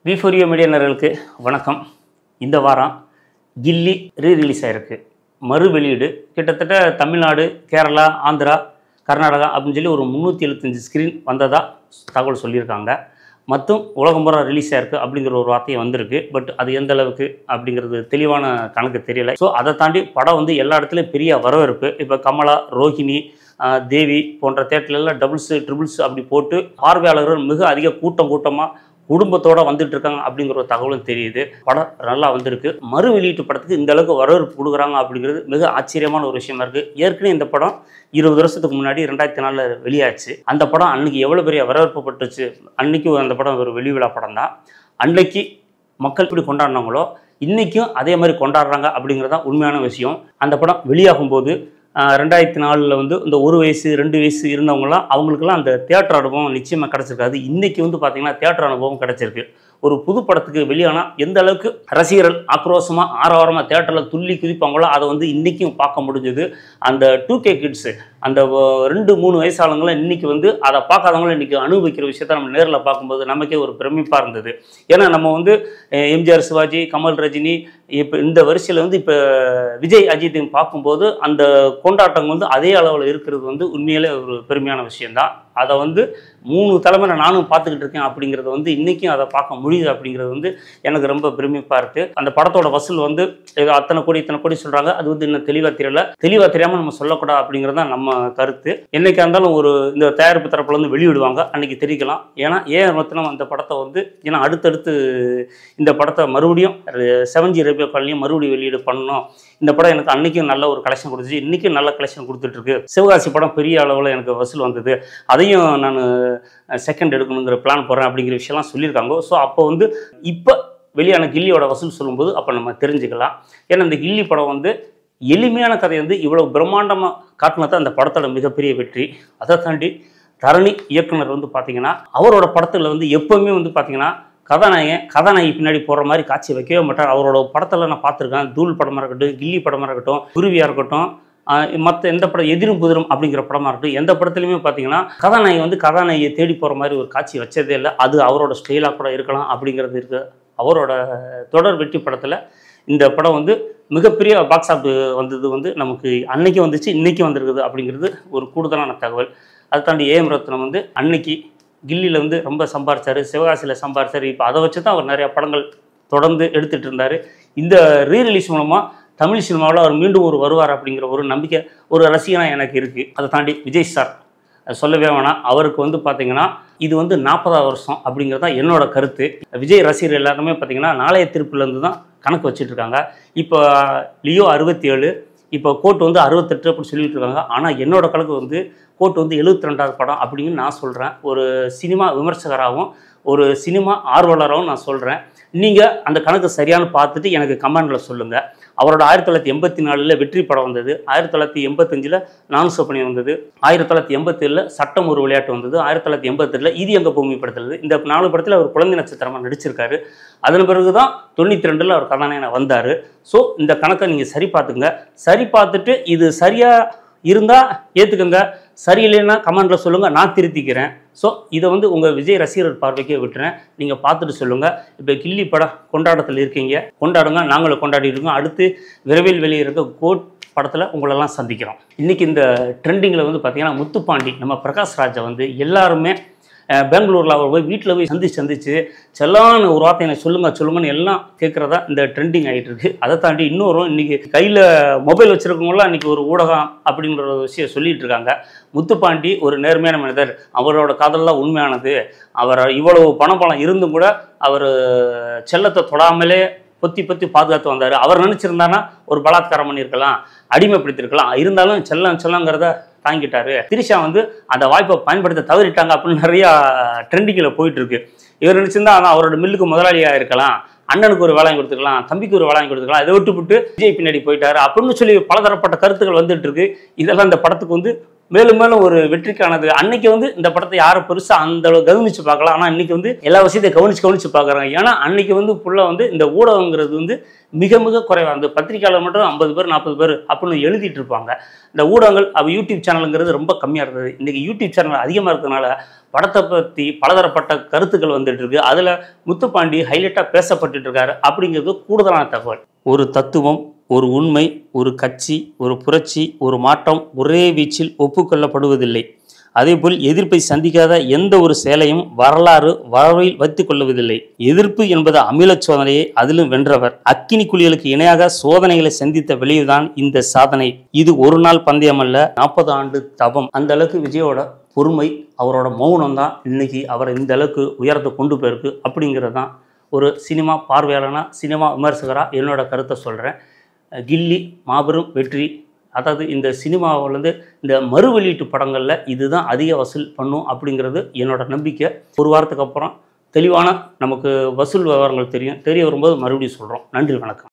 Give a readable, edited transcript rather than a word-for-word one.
V4U media நேயர்களுக்கு வணக்கம். இந்த வாரம் கில்லி ரீரிலீஸ் ஆகிருக்கு. மறு வெளியீடு கிட்டத்தட்ட தமிழ்நாடு, கேரளா, ஆந்திரா, கர்நாடகா அப்படின்னு சொல்லி ஒரு 375 ஸ்க்ரீன் வந்ததாக தகவல் சொல்லியிருக்காங்க. மற்றும் உலகம் பூரா ரிலீஸ் ஆகிருக்கு அப்படிங்கிற ஒரு வார்த்தையை வந்திருக்கு. பட் அது எந்த அளவுக்கு அப்படிங்கிறது தெளிவான கணக்கு தெரியலை. ஸோ அதை தாண்டி படம் வந்து எல்லா இடத்துலையும் பெரிய வரவேற்பு. இப்போ கமலா, ரோஹிணி, தேவி போன்ற தேட்டர்லாம் டபுள்ஸு ட்ரிபிள்ஸ் அப்படி போட்டு பார்வையாளர்கள் மிக அதிக கூட்டமாக குடும்பத்தோடு வந்துட்டு இருக்காங்க அப்படிங்கிற ஒரு தகவலும் தெரியுது. படம் நல்லா வந்திருக்கு. மறு வெளியீட்டு படத்துக்கு இந்த அளவுக்கு வரவேற்பு கொடுக்குறாங்க அப்படிங்கிறது மிக ஆச்சரியமான ஒரு விஷயமா இருக்குது. ஏற்கனவே இந்த படம் 20 வருஷத்துக்கு முன்னாடி 2004 வெளியாச்சு. அந்த படம் அன்றைக்கி எவ்வளோ பெரிய வரவேற்பு பட்டுச்சு. அன்றைக்கும் அந்த படம் ஒரு வெளி விழா படம் தான். அன்னைக்கு மக்கள் இப்படி கொண்டாடினாங்களோ இன்றைக்கும் அதே மாதிரி கொண்டாடுறாங்க அப்படிங்கிறது தான் உண்மையான விஷயம். அந்த படம் வெளியாகும்போது 2004 வந்து இந்த 1 வயசு 2 வயசு இருந்தவங்களாம் அவங்களுக்குலாம் அந்த தியேட்டர் அனுபவம் நிச்சயமாக கிடச்சிருக்காது. இன்றைக்கி வந்து பார்த்திங்கன்னா தியேட்டர் அனுபவம் கிடச்சிருக்கு. ஒரு புது படத்துக்கு வெளியானால் எந்த அளவுக்கு ரசிகர்கள் ஆக்ரோஷமாக ஆரவாரமாக தியேட்டரில் துள்ளி குதிப்பாங்களோ அதை வந்து இன்றைக்கும் பார்க்க முடிஞ்சது. அந்த 2K கிட்ஸு அந்த 2-3 வயசு ஆளுங்களும் இன்றைக்கி வந்து அதை பார்க்காதவங்களும் இன்றைக்கி அனுபவிக்கிற விஷயத்த நம்ம நேரில் பார்க்கும்போது நமக்கே ஒரு பிரமிப்பாக இருந்தது. ஏன்னா நம்ம வந்து எம்ஜிஆர், சிவாஜி, கமல், ரஜினி இப்போ இந்த வரிசையில் வந்து இப்போ விஜய், அஜித்தையும் பார்க்கும்போது அந்த கொண்டாட்டம் வந்து அதே அளவில் இருக்கிறது வந்து உண்மையிலே ஒரு பெருமையான விஷயந்தான். அதை வந்து 3 தலைமுறை நானும் பார்த்துக்கிட்டு இருக்கேன் அப்படிங்கிறது வந்து இன்றைக்கும் அதை பார்க்க முடியுது அப்படிங்கிறது வந்து எனக்கு ரொம்ப பிரமிப்பாக இருக்குது. அந்த படத்தோட வசூல் வந்து ஏதோ அத்தனை கோடி சொல்கிறாங்க. அது வந்து இன்னும் தெளிவாக தெரியாமல் நம்ம சொல்லக்கூடாது அப்படிங்கிறது தான் நம்ம கருத்து. என்றைக்காக இருந்தாலும் ஒரு இந்த தயாரிப்பு தரப்பில் வந்து வெளியிடுவாங்க, அன்றைக்கி தெரிவிக்கலாம். ஏன்னா ஏன் அந்த படத்தை வந்து ஏன்னா அடுத்தடுத்து இந்த படத்தை மறுபடியும் 7G ரேடியோ காலையும் மறுபடியும் வெளியீடு பண்ணணும். இந்த படம் எனக்கு அன்றைக்கும் நல்ல ஒரு கலெக்ஷன் கொடுத்துச்சு, இன்றைக்கும் நல்ல கலெக்ஷன் கொடுத்துட்ருக்கு. சிவகாசி படம் பெரிய அளவில் எனக்கு வசூல் வந்தது, அதையும் நான் செகண்ட் எடுக்கணுங்கிற பிளான் போடுறேன் அப்படிங்கிற விஷயம்லாம் சொல்லியிருக்காங்க. ஸோ அப்போ வந்து இப்போ வெளியான கில்லியோட வசூல் சொல்லும்போது அப்போ நம்ம தெரிஞ்சுக்கலாம். ஏன்னா இந்த கில்லி படம் வந்து எளிமையான கதை வந்து இவ்வளோ பிரம்மாண்டமாக காட்டினது அந்த படத்தோட மிகப்பெரிய வெற்றி. அதை தாண்டி தரணி இயக்குனர் வந்து பார்த்திங்கன்னா அவரோட படத்தில் வந்து எப்போவுமே வந்து பார்த்திங்கன்னா கதாநாயகி பின்னாடி போகிற மாதிரி காட்சி வைக்கவே மாட்டார். அவரோட படத்தில் நான் பார்த்துருக்கேன். தூள் படமாக இருக்கட்டும், கில்லி படமாக இருக்கட்டும், குருவியாக இருக்கட்டும், மற்ற எந்த படம் எதிரும் புதிரும் அப்படிங்கிற படமாக இருக்கட்டும், எந்த படத்துலையுமே பார்த்தீங்கன்னா கதாநாயகி வந்து கதாநாயகியை தேடி போகிற மாதிரி ஒரு காட்சி வச்சதே இல்லை. அது அவரோட ஸ்டைலாக கூட இருக்கலாம் அப்படிங்கிறது இருக்குது. அவரோட தொடர் வெற்றி படத்தில் இந்த படம் வந்து மிகப்பெரிய பாக்ஸ் ஆஃபீஸ் வந்தது வந்து நமக்கு அன்னைக்கு வந்துச்சு, இன்றைக்கி வந்திருக்குது அப்படிங்கிறது ஒரு கூடுதலான தகவல். அதை தாண்டி ஏஎம் ரத்னம் வந்து அன்னைக்கு கில்லியில் வந்து ரொம்ப சம்பாரிச்சார், சிவகாசியில் சம்பாரிச்சார். இப்போ அதை வச்சு தான் அவர் நிறையா படங்கள் தொடர்ந்து எடுத்துகிட்டு இருந்தார். இந்த ரீரிலீஸ் மூலமாக தமிழ் சினிமாவில் அவர் மீண்டும் வருவார் அப்படிங்கிற ஒரு நம்பிக்கை ஒரு ரசிகனாக எனக்கு இருக்குது. அதை தாண்டி விஜய் சார் சொல்லவே வேணாம். அவருக்கு வந்து பார்த்திங்கன்னா இது வந்து 40ஆவது வருஷம் அப்படிங்கிறது தான் என்னோட கருத்து. விஜய் ரசிகர் எல்லாருமே பார்த்திங்கன்னா நாளைய திருப்பிலேருந்து தான் கணக்கு வச்சுட்ருக்காங்க. இப்போ லியோ 67, இப்போ கோர்ட் வந்து 68 அப்படி சொல்லிட்டு இருக்காங்க. ஆனால் என்னோட கணக்கு வந்து கோர்ட் வந்து 72வது படம் அப்படின்னு நான் சொல்கிறேன். ஒரு சினிமா விமர்சகராகவும் ஒரு சினிமா ஆர்வலராகவும் நான் சொல்கிறேன். நீங்கள் அந்த கணக்கு சரியானு பார்த்துட்டு எனக்கு கமெண்டில் சொல்லுங்கள். அவரோட 1984 வெற்றி படம் வந்தது, 1985 நான் சொப்பனி வந்தது, 1987 சட்டம் ஒரு விளையாட்டு வந்தது, 1982 இது எங்கள் பூமி படத்தில். இந்த 4 படத்தில் அவர் குழந்தை நட்சத்திரமாக நடிச்சிருக்காரு. அதன் பிறகு தான் 92 அவர் கதாநாயகனாக வந்தார். ஸோ இந்த கணக்கை நீங்கள் சரி பார்த்துங்க. சரி பார்த்துட்டு இது சரியாக இருந்தால் ஏற்றுக்கங்க, சரியில்லைன்னா கமெண்டில் சொல்லுங்கள், நான் திருத்திக்கிறேன். ஸோ இதை வந்து உங்கள் விஜய் ரசிகர் பார்வைக்கே விட்டுறேன். நீங்கள் பார்த்துட்டு சொல்லுங்கள். இப்போ கில்லி படம் கொண்டாட்டத்தில் இருக்கீங்க, கொண்டாடுங்க, நாங்களும் கொண்டாடிடுங்க. அடுத்து விரைவில் வெளியே இருக்க கோட் படத்தில் உங்களெல்லாம் சந்திக்கிறோம். இன்றைக்கி இந்த ட்ரெண்டிங்கில் வந்து பார்த்திங்கன்னா முத்துப்பாண்டி நம்ம பிரகாஷ் ராஜை வந்து எல்லாருமே பெங்களூரில் அவர் போய் வீட்டில் போய் சந்திச்சு செல்லான ஒரு வார்த்தை எனக்கு சொல்லுங்கன்னு எல்லாம் கேட்குறதா இந்த ட்ரெண்டிங் ஆகிட்டு இருக்குது. அதை தாண்டி இன்னொரு இன்றைக்கி கையில் மொபைல் வச்சுருக்கவங்களாம் இன்றைக்கி ஒரு ஊடகம் அப்படிங்கிற ஒரு விஷயம் சொல்லிகிட்டு இருக்காங்க. முத்துப்பாண்டி ஒரு நேர்மையான மனிதர், அவரோட காதல்லாம் உண்மையானது, அவர் இவ்வளவு பணம் இருந்தும் கூட அவர் செல்லத்தை தொடாமலே பொத்தி பாதுகாத்து வந்தார். அவர் நினச்சிருந்தானா ஒரு பலாத்காரம் பண்ணியிருக்கலாம், அடிமைப்படுத்தியிருக்கலாம். இருந்தாலும் செல்லங்கிறத தாங்கிட்டாரு. திரிஷா வந்து அந்த வாய்ப்பை பயன்படுத்த தவறிட்டாங்க அப்படின்னு நிறையா ட்ரெண்டிங்கில் போயிட்டுருக்கு. இவர் நினச்சிருந்தா அதான் அவரோட மில்லுக்கு முதலாளியாக இருக்கலாம், அண்ணனுக்கு ஒரு வேலையை கொடுத்துக்கலாம், தம்பிக்கு ஒரு வேலையை கொடுத்துக்கலாம், இதை விட்டு விஜய் பின்னாடி போயிட்டாரு அப்படின்னு சொல்லி பலதரப்பட்ட கருத்துக்கள் வந்துட்டு இருக்கு. இதெல்லாம் இந்த படத்துக்கு வந்து மேலும் ஒரு வெற்றிக்கானது. அன்னைக்கு வந்து இந்த படத்தை யாரும் பெருசாக அந்த அளவு கவனித்து பார்க்கலாம். ஆனால் இன்றைக்கி வந்து எல்லா விஷயத்தையும் கவனித்து பார்க்குறாங்க. ஏன்னா அன்றைக்கி வந்து ஃபுல்லாக வந்து இந்த ஊடகங்கிறது வந்து மிக மிக குறைவாக. அந்த பத்திரிக்கையாளர் மட்டும் 50 பேர் 40 பேர் அப்படின்னு எழுதிட்டு இருப்பாங்க. இந்த ஊடகங்கள் யூடியூப் சேனலுங்கிறது ரொம்ப கம்மியாக இருந்தது. இன்றைக்கி யூடியூப் சேனல் அதிகமாக இருக்கிறதுனால படத்தை பற்றி பலதரப்பட்ட கருத்துக்கள் வந்துட்டு இருக்கு. அதில் முத்துப்பாண்டி ஹைலைட்டாக பேசப்பட்டு இருக்காரு அப்படிங்கிறது கூடுதலான தகவல். ஒரு தத்துவம், ஒரு உண்மை, ஒரு கட்சி, ஒரு புரட்சி, ஒரு மாற்றம் ஒரே வீச்சில் ஒப்புக்கொள்ளப்படுவதில்லை. அதேபோல் எதிர்ப்பை சந்திக்காத எந்த ஒரு செயலையும் வரலாறு வரவில் வைத்துக் கொள்ளுவதில்லை. எதிர்ப்பு என்பது அமில சோதனையை அதிலும் வென்றவர். அக்கினி குழிகளுக்கு இணையாக சோதனைகளை சந்தித்த விளைவுதான் இந்த சாதனை. இது ஒரு நாள் பந்தயம் அல்ல, 40 ஆண்டு தவம். அந்த அளவுக்கு விஜயோட பொறுமை, அவரோட மௌனம் தான் இன்னைக்கு அவரை இந்த அளவுக்கு உயரத்தை கொண்டு போயிருக்கு அப்படிங்கிறது தான் ஒரு சினிமா பார்வையாளனா, சினிமா விமர்சகராக என்னோட கருத்தை சொல்கிறேன். கில்லி மாபெரும் வெற்றி. அதாவது இந்த சினிமாவிலேருந்து இந்த மறு வெளியீட்டு படங்களில் இதுதான் அதிக வசூல் பண்ணும் அப்படிங்கிறது என்னோட நம்பிக்கை. ஒரு வாரத்துக்கு அப்புறம் தெளிவான நமக்கு வசூல் விவரங்கள் தெரிய வரும்போது மறுபடியும் சொல்கிறோம். நன்றி, வணக்கம்.